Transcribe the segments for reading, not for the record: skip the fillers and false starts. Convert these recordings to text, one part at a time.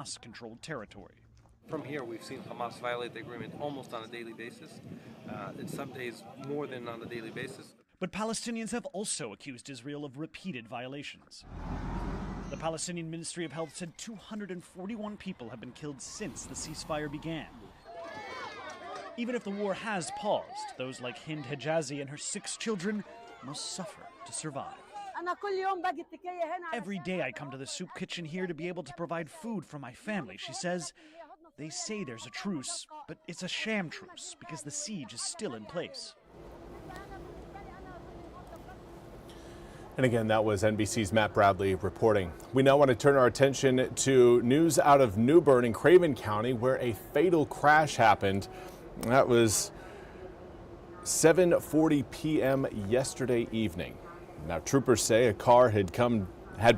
Hamas-controlled territory. From here, we've seen Hamas violate the agreement almost on a daily basis. In some days, more than on a daily basis. But Palestinians have also accused Israel of repeated violations. The Palestinian Ministry of Health said 241 people have been killed since the ceasefire began. Even if the war has paused, those like Hind Hijazi and her 6 children must suffer to survive. Every day I come to the soup kitchen here to be able to provide food for my family, she says. They say there's a truce, but it's a sham truce because the siege is still in place. And again, that was NBC's Matt Bradley reporting. We now want to turn our attention to news out of New Bern in Craven County, where a fatal crash happened. That was 7:40 p.m. yesterday evening. Now, troopers say a car had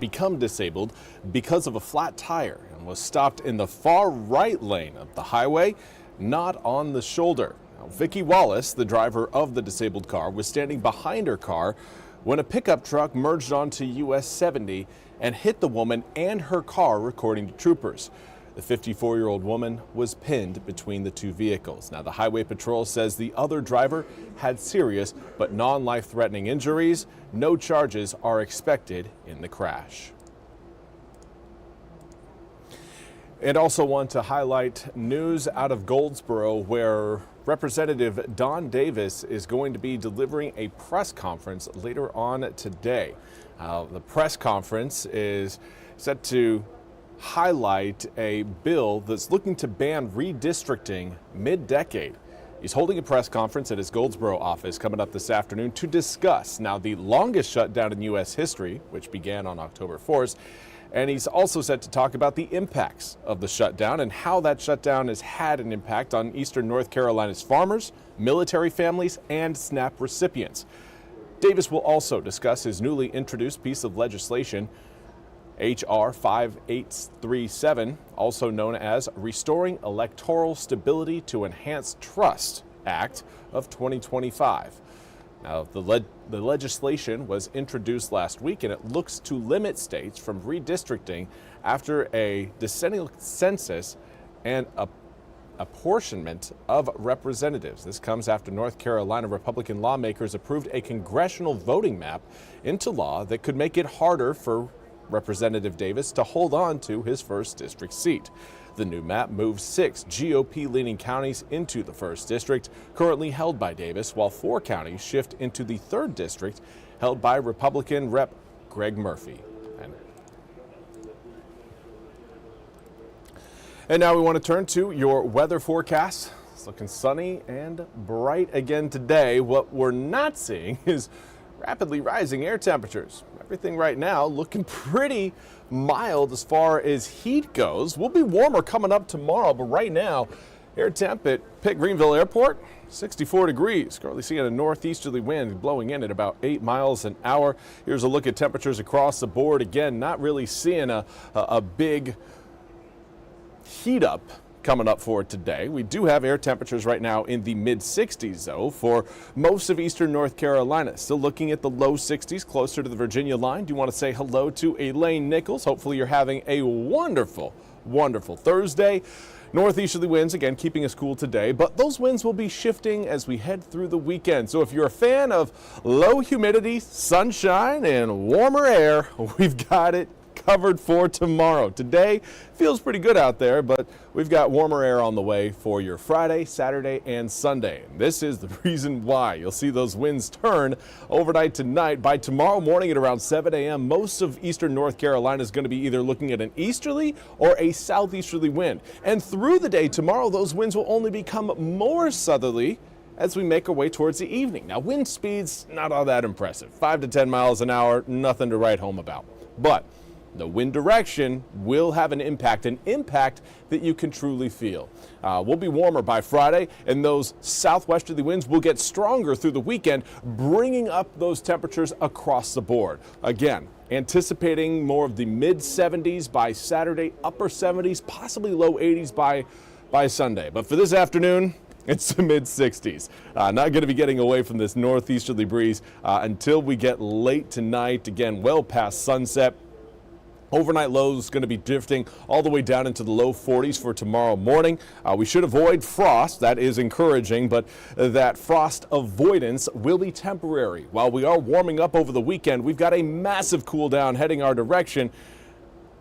become disabled because of a flat tire and was stopped in the far right lane of the highway, not on the shoulder. Now, Vicki Wallace, the driver of the disabled car, was standing behind her car when a pickup truck merged onto US 70 and hit the woman and her car, according to troopers. The 54-year-old woman was pinned between the two vehicles. Now, the Highway Patrol says the other driver had serious but non-life-threatening injuries. No charges are expected in the crash. And also want to highlight news out of Goldsboro, where Representative Don Davis is going to be delivering a press conference later on today. The press conference is set to highlight a bill that's looking to ban redistricting mid-decade. He's holding a press conference at his Goldsboro office coming up this afternoon to discuss now the longest shutdown in U.S. history, which began on October 4th. And he's also set to talk about the impacts of the shutdown and how that shutdown has had an impact on Eastern North Carolina's farmers, military families, and SNAP recipients. Davis will also discuss his newly introduced piece of legislation, H.R. 5837, also known as Restoring Electoral Stability to Enhance Trust Act of 2025. Now, the legislation was introduced last week, and it looks to limit states from redistricting after a decennial census and apportionment of representatives. This comes after North Carolina Republican lawmakers approved a congressional voting map into law that could make it harder for Representative Davis to hold on to his 1st district seat. The new map moves 6 GOP-leaning counties into the 1st district, currently held by Davis, while 4 counties shift into the 3rd district, held by Republican Rep. Greg Murphy. And now we want to turn to your weather forecast. It's looking sunny and bright again today. What we're not seeing is rapidly rising air temperatures. Everything right now looking pretty mild as far as heat goes. We'll be warmer coming up tomorrow, but right now, air temp at Pitt Greenville Airport, 64 degrees. Currently seeing a northeasterly wind blowing in at about 8 miles an hour. Here's a look at temperatures across the board. Again, not really seeing a big heat up coming up for today. We do have air temperatures right now in the mid-60s, though, for most of eastern North Carolina. Still looking at the low 60s, closer to the Virginia line. Do want to say hello to Elaine Nichols. Hopefully you're having a wonderful, wonderful Thursday. Northeasterly winds, again, keeping us cool today, but those winds will be shifting as we head through the weekend. So if you're a fan of low humidity, sunshine, and warmer air, we've got it covered for tomorrow. Today feels pretty good out there, but we've got warmer air on the way for your Friday, Saturday, and Sunday. And this is the reason why. You'll see those winds turn overnight tonight. By tomorrow morning at around 7 a.m., most of eastern North Carolina is going to be either looking at an easterly or a southeasterly wind. And through the day tomorrow, those winds will only become more southerly as we make our way towards the evening. Now, wind speeds, not all that impressive. 5 to 10 miles an hour, nothing to write home about. But the wind direction will have an impact that you can truly feel. We'll be warmer by Friday, and those southwesterly winds will get stronger through the weekend, bringing up those temperatures across the board. Again, anticipating more of the mid-70s by Saturday, upper 70s, possibly low 80s by Sunday. But for this afternoon, it's the mid-60s. Not going to be getting away from this northeasterly breeze until we get late tonight, again, well past sunset. Overnight lows going to be drifting all the way down into the low 40s for tomorrow morning. We should avoid frost. That is encouraging, but that frost avoidance will be temporary. While we are warming up over the weekend, we've got a massive cool down heading our direction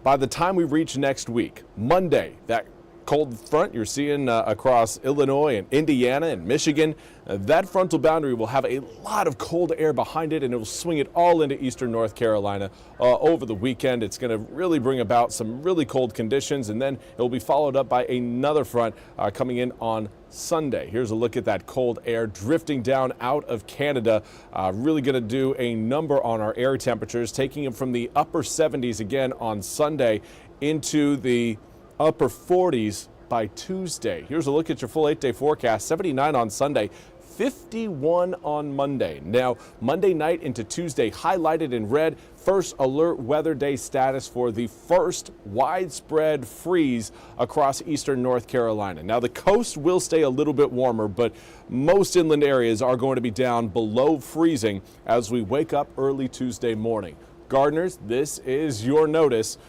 by the time we reach next week. Monday, that cold front you're seeing across Illinois and Indiana and Michigan, that frontal boundary will have a lot of cold air behind it, and it will swing it all into eastern North Carolina over the weekend. It's going to really bring about some really cold conditions, and then it will be followed up by another front coming in on Sunday. Here's a look at that cold air drifting down out of Canada. Really going to do a number on our air temperatures, taking them from the upper 70s again on Sunday into the upper 40s by Tuesday. Here's a look at your full 8-day forecast. 79 on Sunday, 51 on Monday. Now, Monday night into Tuesday, highlighted in red, first alert weather day status for the first widespread freeze across eastern North Carolina. Now, the coast will stay a little bit warmer, but most inland areas are going to be down below freezing as we wake up early Tuesday morning. Gardeners, this is your notice.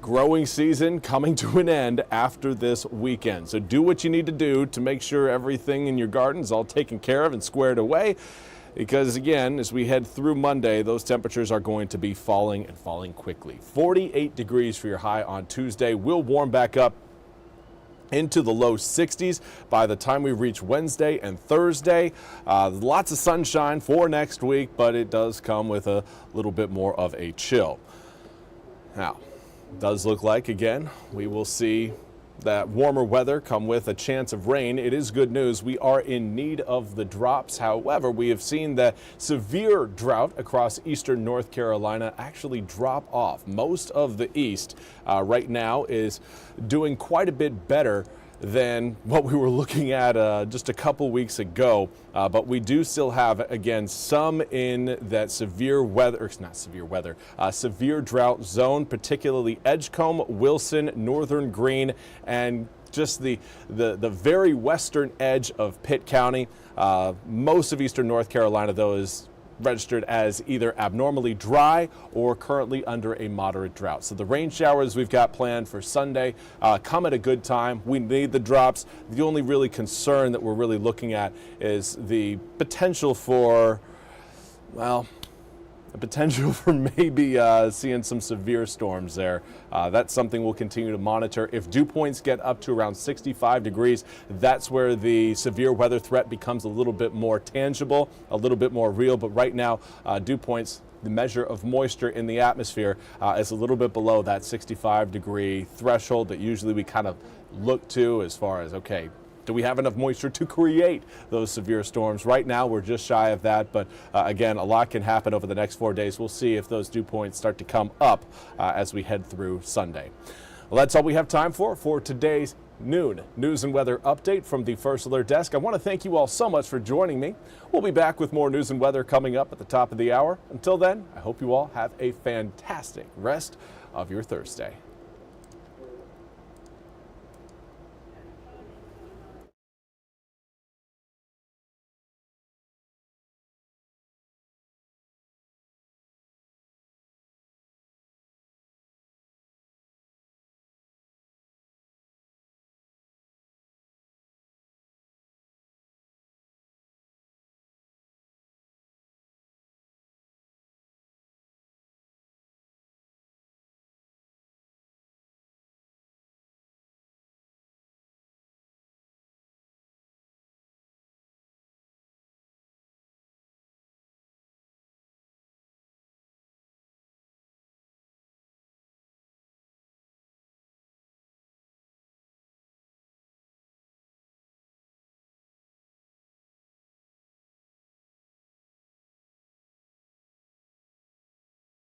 Growing season coming to an end after this weekend. So do what you need to do to make sure everything in your garden is all taken care of and squared away. Because again, as we head through Monday, those temperatures are going to be falling and falling quickly. 48 degrees for your high on Tuesday. We'll warm back up into the low 60s by the time we reach Wednesday and Thursday. Lots of sunshine for next week, but it does come with a little bit more of a chill. Now, does look like, again, we will see that warmer weather come with a chance of rain. It is good news. We are in need of the drops. However, we have seen that severe drought across eastern North Carolina actually drop off. Most of the east right now is doing quite a bit better than what we were looking at just a couple weeks ago. But we do still have, again, some in that severe drought zone, particularly Edgecombe, Wilson, Northern Greene, and just the very western edge of Pitt County. Most of eastern North Carolina, though, is registered as either abnormally dry or currently under a moderate drought. So the rain showers we've got planned for Sunday come at a good time. We need the drops. The only really concern that we're really looking at is the potential for, well, the potential for maybe seeing some severe storms there. That's something we'll continue to monitor. If dew points get up to around 65 degrees, that's where the severe weather threat becomes a little bit more tangible, a little bit more real. But right now, dew points, the measure of moisture in the atmosphere, is a little bit below that 65-degree threshold that usually we kind of look to as far as, okay, do we have enough moisture to create those severe storms? Right now, we're just shy of that, but again, a lot can happen over the next 4 days. We'll see if those dew points start to come up as we head through Sunday. Well, that's all we have time for today's noon news and weather update from the First Alert Desk. I want to thank you all so much for joining me. We'll be back with more news and weather coming up at the top of the hour. Until then, I hope you all have a fantastic rest of your Thursday.